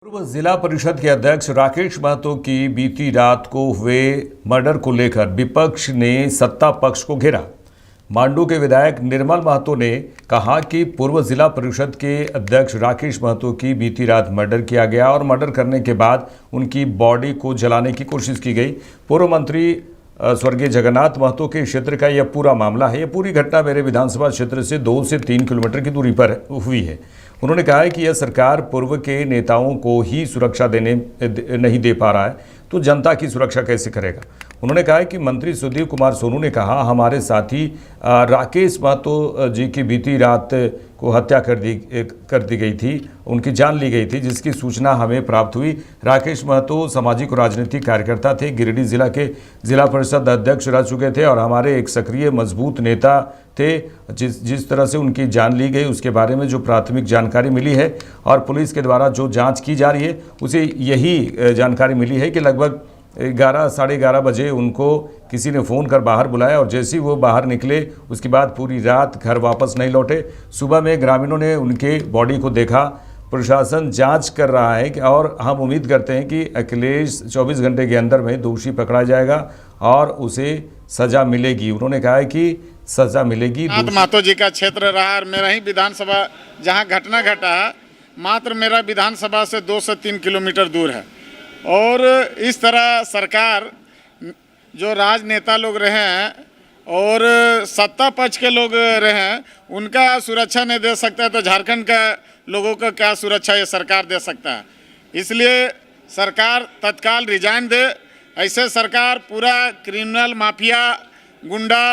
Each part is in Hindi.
पूर्व जिला परिषद के अध्यक्ष राकेश महतो की बीती रात को हुए मर्डर को लेकर विपक्ष ने सत्ता पक्ष को घेरा। मांडू के विधायक निर्मल महतो ने कहा कि पूर्व जिला परिषद के अध्यक्ष राकेश महतो की बीती रात मर्डर किया गया और मर्डर करने के बाद उनकी बॉडी को जलाने की कोशिश की गई। पूर्व मंत्री स्वर्गीय जगन्नाथ महतो के क्षेत्र का यह पूरा मामला है। यह पूरी घटना मेरे विधानसभा क्षेत्र से 2 से 3 किलोमीटर की दूरी पर हुई है। उन्होंने कहा है कि यह सरकार पूर्व के नेताओं को ही सुरक्षा नहीं दे पा रहा है, तो जनता की सुरक्षा कैसे करेगा। उन्होंने कहा है कि मंत्री सुधीर कुमार सोनू ने कहा हमारे साथी राकेश महतो जी की बीती रात को हत्या कर दी गई थी, उनकी जान ली गई थी, जिसकी सूचना हमें प्राप्त हुई। राकेश महतो सामाजिक और राजनीतिक कार्यकर्ता थे, गिरिडीह जिला के जिला परिषद अध्यक्ष रह चुके थे और हमारे एक सक्रिय मजबूत नेता थे। जिस तरह से उनकी जान ली गई उसके बारे में जो प्राथमिक जानकारी मिली है और पुलिस के द्वारा जो जांच की जा रही है उसे यही जानकारी मिली है कि लगभग 11 साढ़े 11 बजे उनको किसी ने फ़ोन कर बाहर बुलाया और जैसे ही वो बाहर निकले उसके बाद पूरी रात घर वापस नहीं लौटे। सुबह में ग्रामीणों ने उनके बॉडी को देखा। प्रशासन जांच कर रहा है और हम उम्मीद करते हैं कि अखिलेश 24 घंटे के अंदर में दोषी पकड़ा जाएगा और उसे सज़ा मिलेगी। उन्होंने कहा है कि सज़ा मिलेगी। महतो जी का क्षेत्र रहा और मेरा ही विधानसभा जहां घटना घटा मात्र मेरा विधानसभा से 2 से 3 किलोमीटर दूर है। और इस तरह सरकार जो राजनेता लोग रहे हैं और सत्ता पक्ष के लोग रहे हैं उनका सुरक्षा नहीं दे सकता है, तो झारखंड का लोगों का क्या सुरक्षा ये सरकार दे सकता है। इसलिए सरकार तत्काल रिजाइन दे। ऐसे सरकार पूरा क्रिमिनल माफिया गुंडा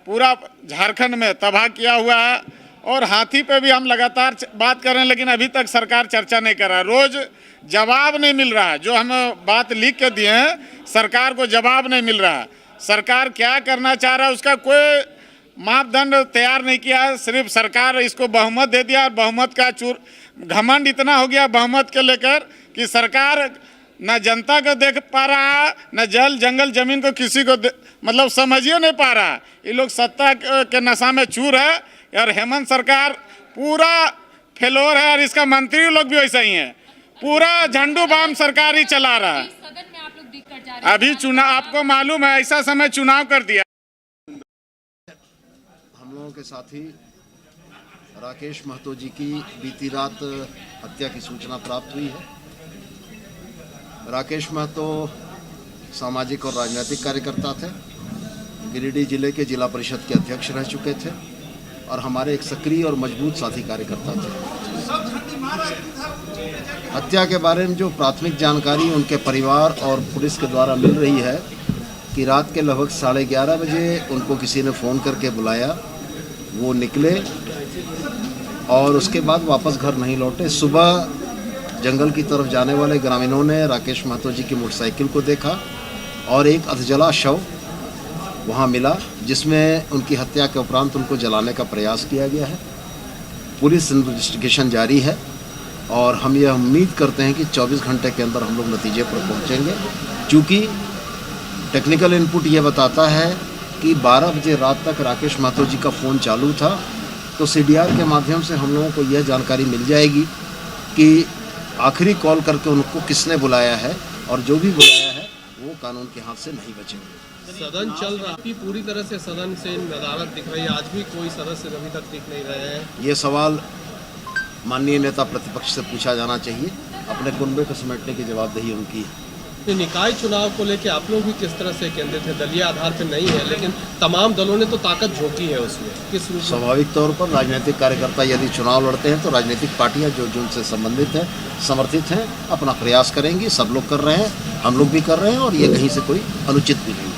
पूरा झारखंड में तबाह किया हुआ है और हाथी पे भी हम लगातार बात कर रहे हैं, लेकिन अभी तक सरकार चर्चा नहीं कर रहा है। रोज जवाब नहीं मिल रहा है। जो हम बात लिख के दिए हैं सरकार को जवाब नहीं मिल रहा है। सरकार क्या करना चाह रहा है उसका कोई मापदंड तैयार नहीं किया है। सिर्फ सरकार इसको बहुमत दे दिया और बहुमत का घमंड इतना हो गया बहुमत के लेकर कि सरकार न जनता को देख पा रहा है, न जल जंगल जमीन को किसी को मतलब समझिए नहीं पा रहा। ये लोग सत्ता के नशा में चूर है और हेमंत सरकार पूरा फेलोर है और इसका मंत्री लोग भी वैसा ही है। पूरा झंडू बाम सरकार ही चला रहा है। अभी चुनाव आपको मालूम है, ऐसा समय चुनाव कर दिया। हम लोगों के साथी राकेश महतो जी की बीती रात हत्या की सूचना प्राप्त हुई है। राकेश महतो सामाजिक और राजनीतिक कार्यकर्ता थे, गिरिडीह जिले के जिला परिषद के अध्यक्ष रह चुके थे और हमारे एक सक्रिय और मजबूत साथी कार्यकर्ता थे। हत्या के बारे में जो प्राथमिक जानकारी उनके परिवार और पुलिस के द्वारा मिल रही है कि रात के लगभग 11:30 बजे उनको किसी ने फ़ोन करके बुलाया, वो निकले और उसके बाद वापस घर नहीं लौटे। सुबह जंगल की तरफ जाने वाले ग्रामीणों ने राकेश महतो जी की मोटरसाइकिल को देखा और एक अधजला शव वहाँ मिला, जिसमें उनकी हत्या के उपरांत उनको जलाने का प्रयास किया गया है। पुलिस इन्वेस्टिगेशन जारी है और हम यह उम्मीद करते हैं कि 24 घंटे के अंदर हम लोग नतीजे पर पहुंचेंगे। चूँकि टेक्निकल इनपुट ये बताता है कि 12 बजे रात तक राकेश महतो जी का फ़ोन चालू था, तो CDR के माध्यम से हम लोगों को यह जानकारी मिल जाएगी कि आखिरी कॉल करके उनको किसने बुलाया है और जो भी बुलाया है वो कानून के हाथ से नहीं बचेंगे। सदन चल रहा है, पूरी तरह से सदन से नदारत दिख रही है, आज भी कोई सदस्य अभी तक दिख नहीं रहे हैं। ये सवाल माननीय नेता प्रतिपक्ष से पूछा जाना चाहिए। अपने कुनबे को समेटने की जवाबदेही उनकी है। निकाय चुनाव को लेकर आप लोग भी किस तरह से केंद्रित है? दलीय आधार पर नहीं है, लेकिन तमाम दलों ने तो ताकत झोंकी है उसमें। किस रूप? स्वाभाविक तौर पर राजनीतिक कार्यकर्ता यदि चुनाव लड़ते हैं तो राजनीतिक पार्टियां जो जिनसे संबंधित हैं, समर्थित हैं, अपना प्रयास करेंगी। सब लोग कर रहे हैं, हम लोग भी कर रहे हैं और ये कहीं से कोई अनुचित भी नहीं।